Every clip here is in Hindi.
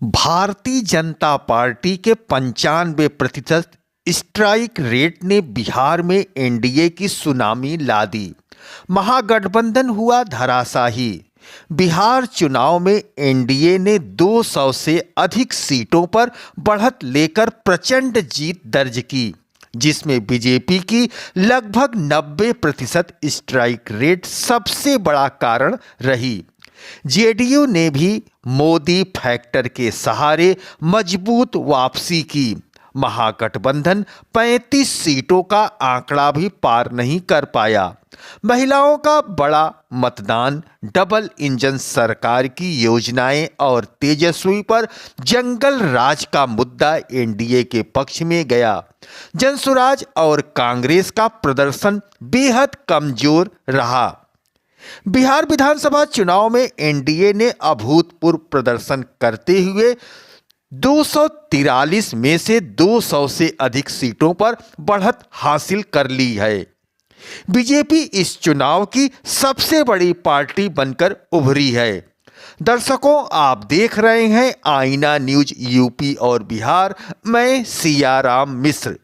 भारतीय जनता पार्टी के 95% स्ट्राइक रेट ने बिहार में एनडीए की सुनामी ला दी। महागठबंधन हुआ धराशायी। बिहार चुनाव में एनडीए ने 200 से अधिक सीटों पर बढ़त लेकर प्रचंड जीत दर्ज की, जिसमें बीजेपी की लगभग 90% स्ट्राइक रेट सबसे बड़ा कारण रही। जेडीयू ने भी मोदी फैक्टर के सहारे मजबूत वापसी की। महागठबंधन 35 सीटों का आंकड़ा भी पार नहीं कर पाया। महिलाओं का बड़ा मतदान, डबल इंजन सरकार की योजनाएं और तेजस्वी पर जंगल राज का मुद्दा एनडीए के पक्ष में गया। जनसुराज और कांग्रेस का प्रदर्शन बेहद कमजोर रहा। बिहार विधानसभा चुनाव में एनडीए ने अभूतपूर्व प्रदर्शन करते हुए 243 में से 200 से अधिक सीटों पर बढ़त हासिल कर ली है। बीजेपी इस चुनाव की सबसे बड़ी पार्टी बनकर उभरी है। दर्शकों, आप देख रहे हैं आईना न्यूज यूपी और बिहार। मैं सियाराम मिश्र।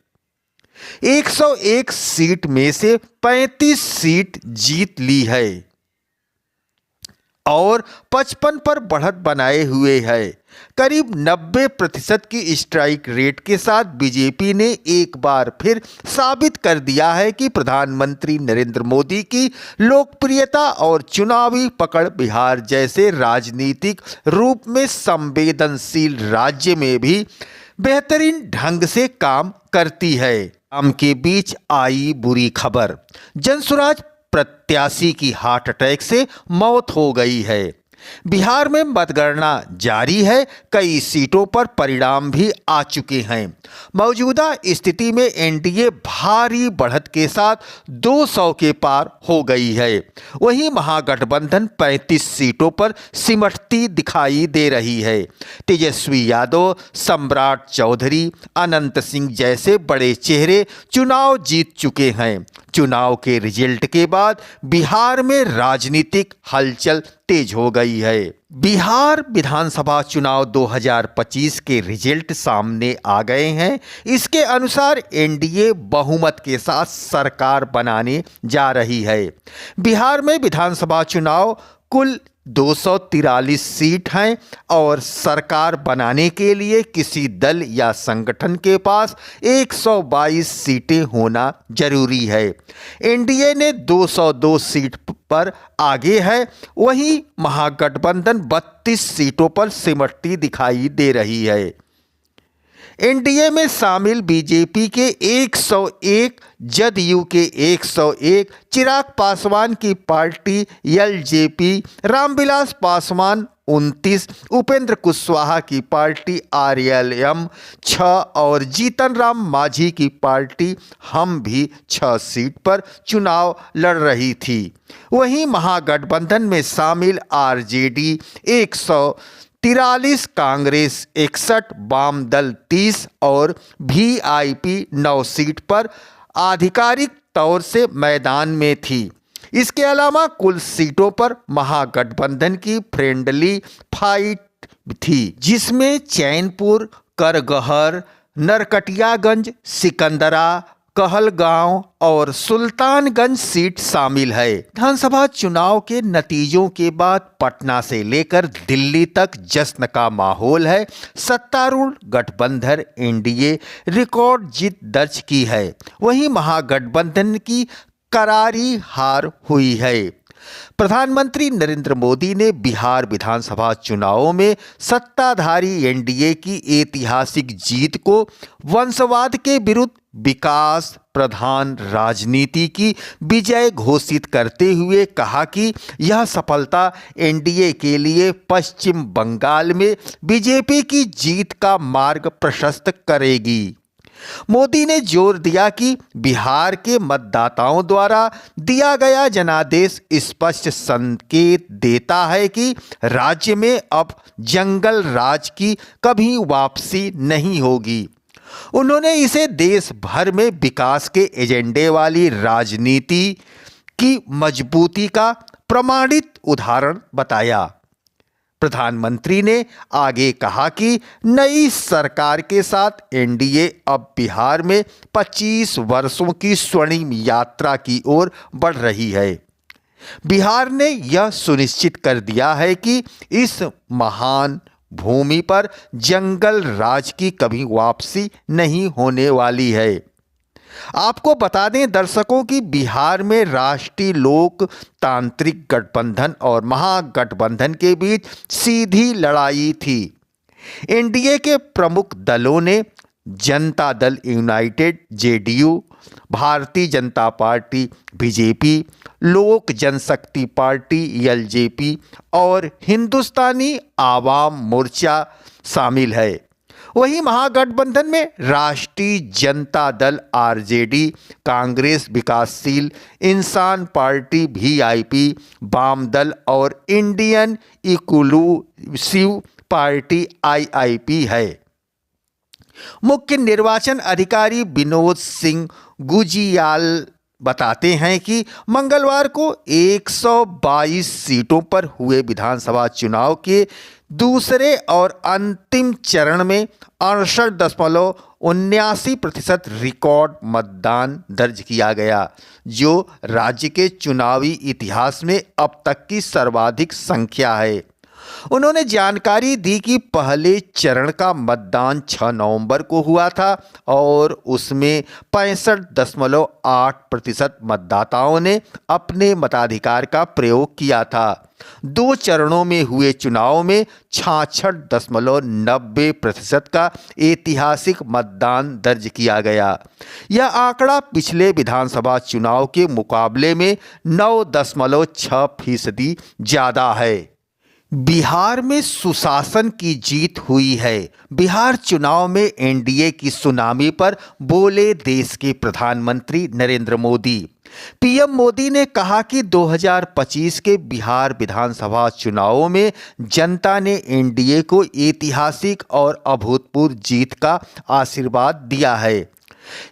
101 सीट में से 35 सीट जीत ली है और 55 पर बढ़त बनाए हुए है। करीब 90% की स्ट्राइक रेट के साथ बीजेपी ने एक बार फिर साबित कर दिया है कि प्रधानमंत्री नरेंद्र मोदी की लोकप्रियता और चुनावी पकड़ बिहार जैसे राजनीतिक रूप में संवेदनशील राज्य में भी बेहतरीन ढंग से काम करती है। काम के बीच आई बुरी खबर। जनसुराज प्रत्याशी की हार्ट अटैक से मौत हो गई है। बिहार में मतगणना जारी है। कई सीटों पर परिणाम भी आ चुके हैं। मौजूदा स्थिति में एनडीए भारी बढ़त के साथ 200 के पार हो गई है। वहीं महागठबंधन 35 सीटों पर सिमटती दिखाई दे रही है। तेजस्वी यादव, सम्राट चौधरी, अनंत सिंह जैसे बड़े चेहरे चुनाव जीत चुके हैं। चुनाव के रिजल्ट के बाद बिहार में राजनीतिक हलचल तेज हो गई है। बिहार विधानसभा चुनाव 2025 के रिजल्ट सामने आ गए हैं। इसके अनुसार एनडीए बहुमत के साथ सरकार बनाने जा रही है। बिहार में विधानसभा चुनाव कुल 243 सीट हैं और सरकार बनाने के लिए किसी दल या संगठन के पास 122 सीटें होना जरूरी है। एनडीए ने 202 सीट पर आगे है। वहीं महागठबंधन 32 सीटों पर सिमटती दिखाई दे रही है। एनडीए में शामिल बीजेपी के 101, जदयू के 101, चिराग पासवान की पार्टी एलजेपी, रामविलास पासवान 29, उपेंद्र कुशवाहा की पार्टी आरएलएम 6 और जीतन राम मांझी की पार्टी हम भी 6 सीट पर चुनाव लड़ रही थी। वहीं महागठबंधन में शामिल आरजेडी 143, कांग्रेस 61, वाम दल 30 और वीआईपी 9 सीट पर आधिकारिक तौर से मैदान में थी। इसके अलावा कुल सीटों पर महागठबंधन की फ्रेंडली फाइट थी, जिसमें चैनपुर, करगहर, नरकटियागंज, सिकंदरा, कहलगांव और सुल्तानगंज सीट शामिल है। विधानसभा चुनाव के नतीजों के बाद पटना से लेकर दिल्ली तक जश्न का माहौल है। सत्तारूढ़ गठबंधन एनडीए रिकॉर्ड जीत दर्ज की है। वहीं महागठबंधन की करारी हार हुई है। प्रधानमंत्री नरेंद्र मोदी ने बिहार विधानसभा चुनावों में सत्ताधारी एनडीए की ऐतिहासिक जीत को वंशवाद के विरुद्ध विकास प्रधान राजनीति की विजय घोषित करते हुए कहा कि यह सफलता एनडीए के लिए पश्चिम बंगाल में बीजेपी की जीत का मार्ग प्रशस्त करेगी। मोदी ने जोर दिया कि बिहार के मतदाताओं द्वारा दिया गया जनादेश स्पष्ट संकेत देता है कि राज्य में अब जंगल राज की कभी वापसी नहीं होगी। उन्होंने इसे देश भर में विकास के एजेंडे वाली राजनीति की मजबूती का प्रमाणित उदाहरण बताया। प्रधानमंत्री ने आगे कहा कि नई सरकार के साथ एनडीए अब बिहार में 25 वर्षों की स्वर्णिम यात्रा की ओर बढ़ रही है। बिहार ने यह सुनिश्चित कर दिया है कि इस महान भूमि पर जंगल राज की कभी वापसी नहीं होने वाली है। आपको बता दें दर्शकों कि बिहार में राष्ट्रीय लोकतांत्रिक गठबंधन और महागठबंधन के बीच सीधी लड़ाई थी। एनडीए के प्रमुख दलों ने Janata Dal United JDU, Bharatiya Janata party BJP, लोक जनशक्ति पार्टी एलजेपी और हिंदुस्तानी आवाम मोर्चा शामिल है। वहीं महागठबंधन में राष्ट्रीय जनता दल आरजेडी, कांग्रेस विकासशील इंसान पार्टी वीआईपी, वाम दल और इंडियन इंक्लूसिव पार्टी आईआईपी है। मुख्य निर्वाचन अधिकारी विनोद सिंह गुजियाल बताते हैं कि मंगलवार को 122 सीटों पर हुए विधानसभा चुनाव के दूसरे और अंतिम चरण में 68.79% रिकॉर्ड मतदान दर्ज किया गया, जो राज्य के चुनावी इतिहास में अब तक की सर्वाधिक संख्या है। उन्होंने जानकारी दी कि पहले चरण का मतदान 6 नवंबर को हुआ था और उसमें 65.8% मतदाताओं ने अपने मताधिकार का प्रयोग किया था। 2 चरणों में हुए चुनाव में 66.90% का ऐतिहासिक मतदान दर्ज किया गया। यह आंकड़ा पिछले विधानसभा चुनाव के मुकाबले में 9.6% ज़्यादा है। बिहार में सुशासन की जीत हुई है। बिहार चुनाव में एनडीए की सुनामी पर बोले देश के प्रधानमंत्री नरेंद्र मोदी। पीएम मोदी ने कहा कि 2025 के बिहार विधानसभा चुनावों में जनता ने एनडीए को ऐतिहासिक और अभूतपूर्व जीत का आशीर्वाद दिया है।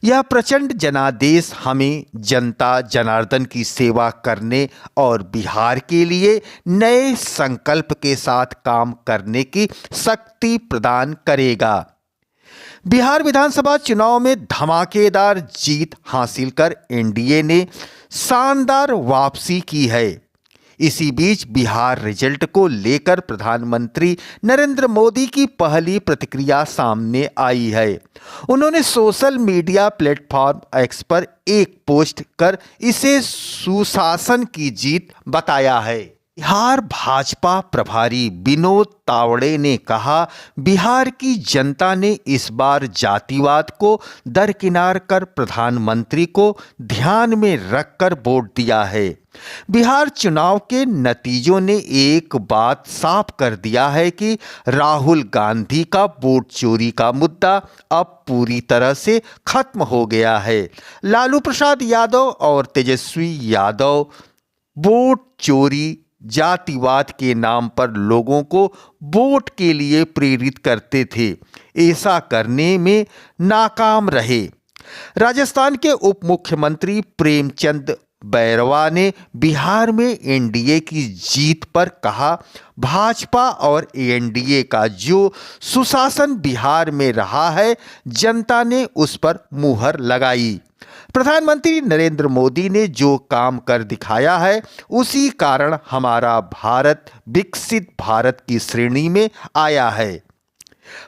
यह प्रचंड जनादेश हमें जनता जनार्दन की सेवा करने और बिहार के लिए नए संकल्प के साथ काम करने की शक्ति प्रदान करेगा। बिहार विधानसभा चुनाव में धमाकेदार जीत हासिल कर एनडीए ने शानदार वापसी की है। इसी बीच बिहार रिजल्ट को लेकर प्रधानमंत्री नरेंद्र मोदी की पहली प्रतिक्रिया सामने आई है। उन्होंने सोशल मीडिया प्लेटफॉर्म एक्स पर एक पोस्ट कर इसे सुशासन की जीत बताया है। बिहार भाजपा प्रभारी विनोद तावड़े ने कहा, बिहार की जनता ने इस बार जातिवाद को दरकिनार कर प्रधानमंत्री को ध्यान में रखकर वोट दिया है। बिहार चुनाव के नतीजों ने एक बात साफ कर दिया है कि राहुल गांधी का वोट चोरी का मुद्दा अब पूरी तरह से खत्म हो गया है। लालू प्रसाद यादव और तेजस्वी यादव वोट चोरी, जातिवाद के नाम पर लोगों को वोट के लिए प्रेरित करते थे। ऐसा करने में नाकाम रहे। राजस्थान के उप मुख्यमंत्री प्रेमचंद बैरवा ने बिहार में एनडीए की जीत पर कहा, भाजपा और एनडीए का जो सुशासन बिहार में रहा है, जनता ने उस पर मुहर लगाई। प्रधानमंत्री नरेंद्र मोदी ने जो काम कर दिखाया है, उसी कारण हमारा भारत विकसित भारत की श्रेणी में आया है।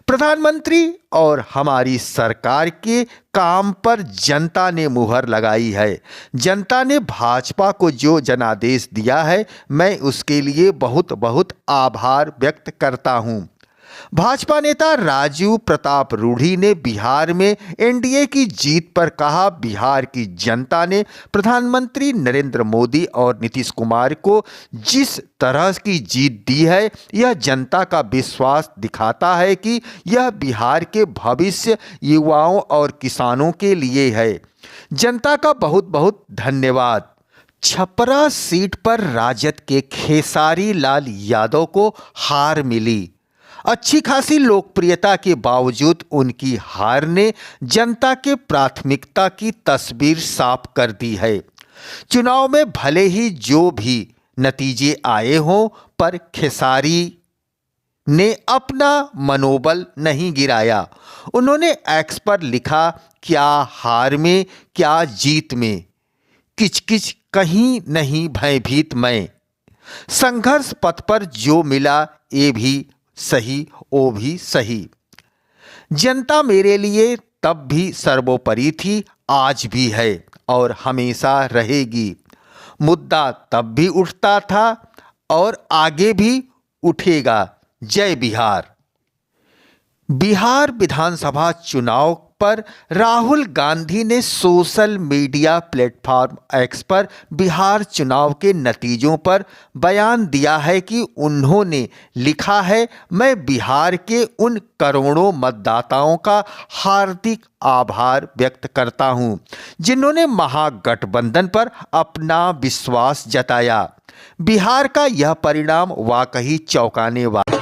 प्रधानमंत्री और हमारी सरकार के काम पर जनता ने मुहर लगाई है। जनता ने भाजपा को जो जनादेश दिया है, मैं उसके लिए बहुत बहुत आभार व्यक्त करता हूं। भाजपा नेता राजीव प्रताप रूढ़ी ने बिहार में एनडीए की जीत पर कहा, बिहार की जनता ने प्रधानमंत्री नरेंद्र मोदी और नीतीश कुमार को जिस तरह की जीत दी है, यह जनता का विश्वास दिखाता है कि यह बिहार के भविष्य युवाओं और किसानों के लिए है। जनता का बहुत बहुत धन्यवाद। छपरा सीट पर राजद के खेसारी लाल यादव को हार मिली। अच्छी खासी लोकप्रियता के बावजूद उनकी हार ने जनता के प्राथमिकता की तस्वीर साफ कर दी है। चुनाव में भले ही जो भी नतीजे आए हों, पर खेसारी ने अपना मनोबल नहीं गिराया। उन्होंने एक्स पर लिखा, क्या हार में क्या जीत में, किचकिच कहीं नहीं भयभीत मैं, संघर्ष पथ पर जो मिला ये भी सही वो भी सही। जनता मेरे लिए तब भी सर्वोपरि थी, आज भी है और हमेशा रहेगी। मुद्दा तब भी उठता था और आगे भी उठेगा। जय बिहार। बिहार विधानसभा चुनाव पर राहुल गांधी ने सोशल मीडिया प्लेटफॉर्म एक्स पर बिहार चुनाव के नतीजों पर बयान दिया है कि उन्होंने लिखा है, मैं बिहार के उन करोड़ों मतदाताओं का हार्दिक आभार व्यक्त करता हूं, जिन्होंने महागठबंधन पर अपना विश्वास जताया। बिहार का यह परिणाम वाकई चौंकाने वाला।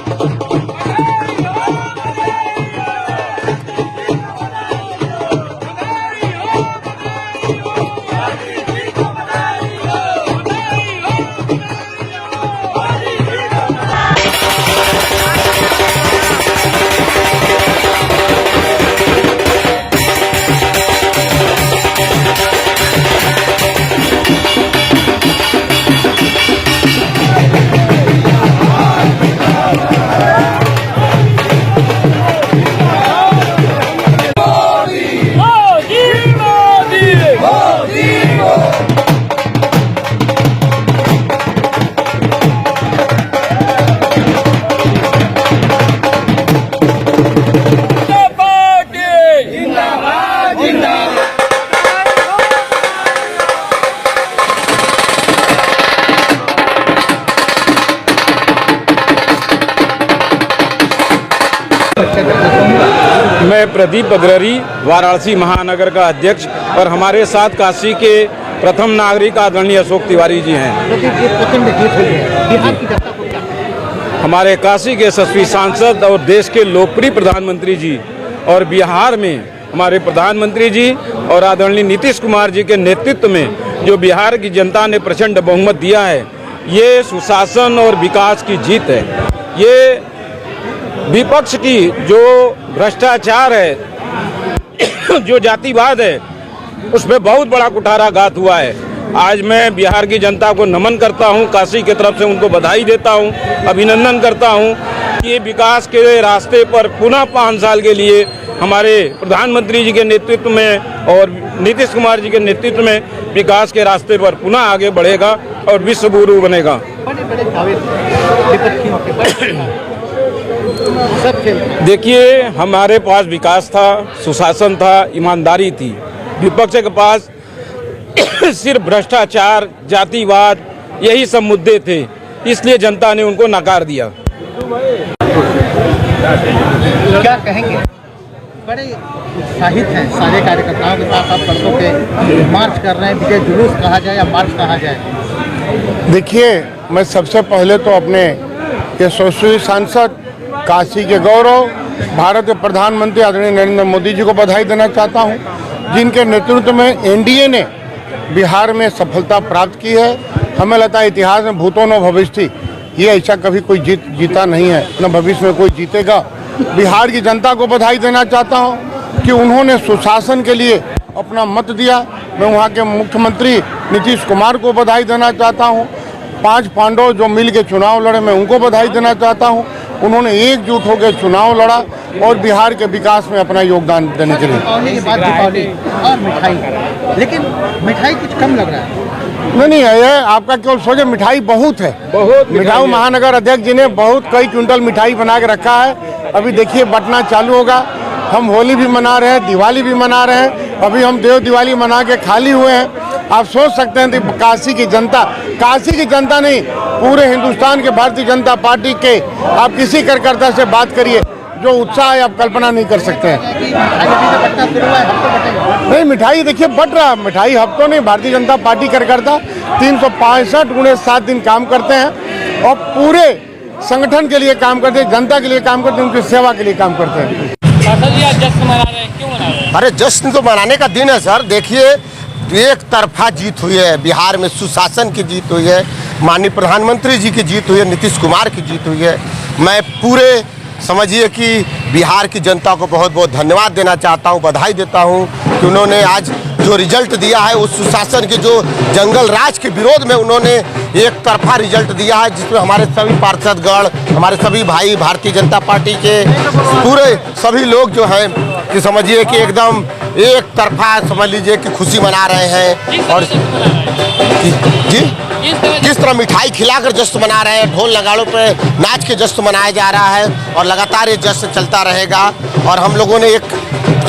मैं प्रदीप अग्ररी, वाराणसी महानगर का अध्यक्ष, और हमारे साथ काशी के प्रथम नागरिक आदरणीय अशोक तिवारी जी हैं। हमारे काशी के यशस्वी सांसद और देश के लोकप्रिय प्रधानमंत्री जी, और बिहार में हमारे प्रधानमंत्री जी और आदरणीय नीतीश कुमार जी के नेतृत्व में जो बिहार की जनता ने प्रचंड बहुमत दिया है, ये सुशासन और विकास की जीत है। ये विपक्ष की जो भ्रष्टाचार है, जो जातिवाद है, उस पर बहुत बड़ा कुठाराघात हुआ है। आज मैं बिहार की जनता को नमन करता हूं, काशी की तरफ से उनको बधाई देता हूं, अभिनंदन करता हूं कि विकास के रास्ते पर पुनः 5 साल के लिए हमारे प्रधानमंत्री जी के नेतृत्व में और नीतीश कुमार जी के नेतृत्व में विकास के रास्ते पर पुनः आगे बढ़ेगा और विश्व गुरु बनेगा। देखिए, हमारे पास विकास था, सुशासन था, ईमानदारी थी। विपक्ष के पास सिर्फ भ्रष्टाचार, जातिवाद, यही सब मुद्दे थे, इसलिए जनता ने उनको नकार दिया। क्या कहेंगे? बड़े उत्साहित हैं सारे कार्यकर्ताओं के साथ, आप सड़कों पे मार्च कर रहे हैं, विजय जुलूस कहा जाए या मार्च कहा जाए। देखिए, मैं सबसे पहले तो अपने यशस्वी सांसद, काशी के गौरव, भारत के प्रधानमंत्री आदरणीय नरेंद्र मोदी जी को बधाई देना चाहता हूं, जिनके नेतृत्व में एनडीए ने बिहार में सफलता प्राप्त की है। हमें लगता है इतिहास में भूतो न भविष्य, ये ऐसा कभी कोई जीता नहीं है, न भविष्य में कोई जीतेगा। बिहार की जनता को बधाई देना चाहता हूं कि उन्होंने सुशासन के लिए अपना मत दिया। मैं वहाँ के मुख्यमंत्री नीतीश कुमार को बधाई देना चाहता हूँ। 5 पांडव जो मिल के चुनाव लड़े, मैं उनको बधाई देना चाहता हूँ। उन्होंने एकजुट होकर चुनाव लड़ा और बिहार के विकास में अपना योगदान देने के लिए। दीपावली और मिठाई, लेकिन मिठाई कुछ कम लग रहा है। नहीं, ये आपका केवल सोचे, मिठाई बहुत है, बहुत मिठाई। महानगर अध्यक्ष जी ने बहुत कई क्विंटल मिठाई बना के रखा है। अभी देखिए बंटना चालू होगा। हम होली भी मना रहे हैं, दिवाली भी मना रहे हैं, अभी हम देव दिवाली मना के खाली हुए हैं। आप सोच सकते हैं कि काशी की जनता नहीं, पूरे हिंदुस्तान के भारतीय जनता पार्टी के आप किसी कार्यकर्ता से बात करिए, जो उत्साह है आप कल्पना नहीं कर सकते हैं। नहीं, मिठाई देखिए बट रहा, मिठाई हफ्तों नहीं। भारतीय जनता पार्टी कार्यकर्ता 365 गुणे 7 दिन काम करते हैं और पूरे संगठन के लिए काम करते हैं, जनता के लिए काम करते हैं, उनकी सेवा के लिए काम करते हैं। जश्न मना रहे हैं, क्यों मना रहे हैं? अरे जश्न तो मनाने का दिन है सर। देखिए, एक तरफा जीत हुई है, बिहार में सुशासन की जीत हुई है, माननीय प्रधानमंत्री जी की जीत हुई है, नीतीश कुमार की जीत हुई है। मैं पूरे समझिए कि बिहार की जनता को बहुत बहुत धन्यवाद देना चाहता हूं, बधाई देता हूं कि उन्होंने आज जो रिजल्ट दिया है उस सुशासन के जो जंगल राज के विरोध में उन्होंने एक तरफा रिजल्ट दिया है, जिसमें हमारे सभी पार्षदगण, हमारे सभी भाई भारतीय जनता पार्टी के पूरे सभी लोग जो हैं कि समझिए कि एकदम एक तरफा समझ लीजिए कि खुशी मना रहे हैं। और जी जिस तरह मिठाई खिलाकर जश्न मना रहे हैं, ढोल नगाड़ों पे नाच के जश्न मनाया जा रहा है और लगातार ये जश्न चलता रहेगा। और हम लोगों ने एक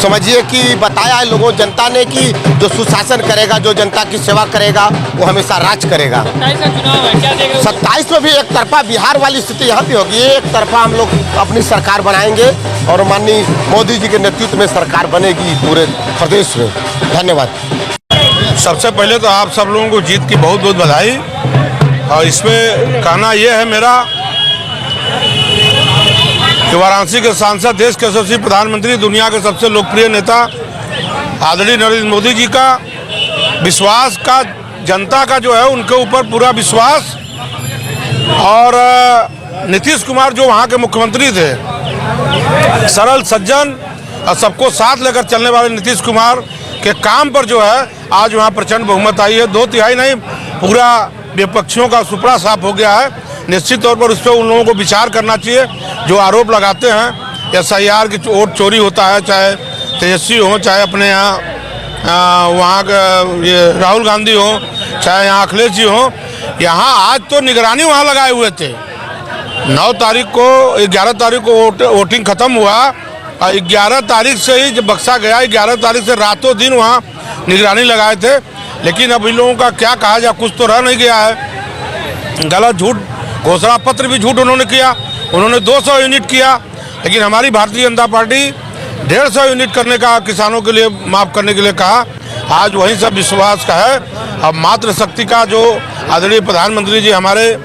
समझिए कि बताया है लोगों जनता ने कि जो सुशासन करेगा, जो जनता की सेवा करेगा, वो हमेशा राज करेगा। 27 में भी एक तरफा बिहार वाली स्थिति यहाँ भी होगी, एक तरफा हम लोग अपनी सरकार बनाएंगे और माननीय मोदी जी के नेतृत्व में सरकार बनेगी पूरे प्रदेश में। धन्यवाद। सबसे पहले तो आप सब लोगों को जीत की बहुत बहुत बधाई। और इसमें कहना यह है मेरा कि वाराणसी के सांसद, देश के यशस्वी प्रधानमंत्री, दुनिया के सबसे लोकप्रिय नेता आदरणीय नरेंद्र मोदी जी का विश्वास का, जनता का जो है उनके ऊपर पूरा विश्वास। और नीतीश कुमार जो वहाँ के मुख्यमंत्री थे, सरल सज्जन और सबको साथ लेकर चलने वाले नीतीश कुमार के काम पर जो है आज वहाँ प्रचंड बहुमत आई है। 2/3 नहीं, पूरा विपक्षियों का सुपड़ा साफ हो गया है। निश्चित तौर पर उस पर उन लोगों को विचार करना चाहिए जो आरोप लगाते हैं SIR की वोट चोरी होता है, चाहे तेजस्वी हो, चाहे अपने यहाँ वहाँ का ये राहुल गांधी हो, चाहे यहाँ अखिलेश जी हो। यहाँ आज तो निगरानी वहाँ लगाए हुए थे। 9 तारीख को 11 तारीख को वोटिंग खत्म हुआ और 11 तारीख से ही जब बक्सा गया, 11 तारीख से रातों दिन वहाँ निगरानी लगाए थे। लेकिन अब इन लोगों का क्या कहा जाए, कुछ तो रह नहीं गया है। गलत झूठ घोषणा पत्र भी झूठ उन्होंने किया, उन्होंने 200 यूनिट किया, लेकिन हमारी भारतीय जनता पार्टी 150 यूनिट करने का किसानों के लिए माफ़ करने के लिए कहा। आज वही सब विश्वास का है। अब मातृशक्ति का जो आदरणीय प्रधानमंत्री जी हमारे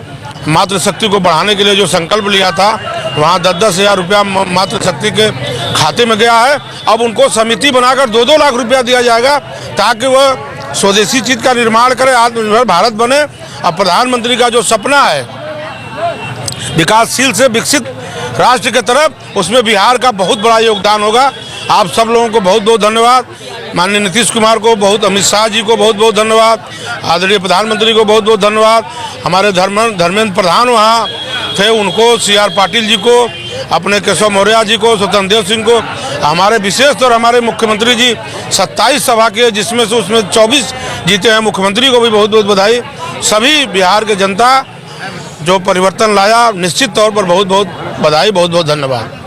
मातृशक्ति को बढ़ाने के लिए जो संकल्प लिया था, वहाँ 10-10 हज़ार रुपया मातृशक्ति के खाते में गया है। अब उनको समिति बनाकर 2-2 लाख रुपया दिया जाएगा ताकि वह स्वदेशी चीज़ का निर्माण करे, आत्मनिर्भर भारत बने। अब प्रधानमंत्री का जो सपना है विकासशील से विकसित राष्ट्र के तरफ, उसमें बिहार का बहुत बड़ा योगदान होगा। आप सब लोगों को बहुत बहुत धन्यवाद। माननीय नीतीश कुमार को बहुत, अमित शाह जी को बहुत बहुत धन्यवाद, आदरणीय प्रधानमंत्री को बहुत बहुत धन्यवाद, हमारे धर्मेंद्र प्रधान वहाँ थे उनको, CR पाटिल जी को, अपने केशव मौर्य जी को, स्वतंत्र देव सिंह को, हमारे विशेष तौर हमारे मुख्यमंत्री जी 27 सभा के, जिसमें से उसमें 24 जीते हैं, मुख्यमंत्री को भी बहुत बहुत बधाई। सभी बिहार के जनता जो परिवर्तन लाया, निश्चित तौर पर बहुत बहुत बधाई, बहुत बहुत धन्यवाद।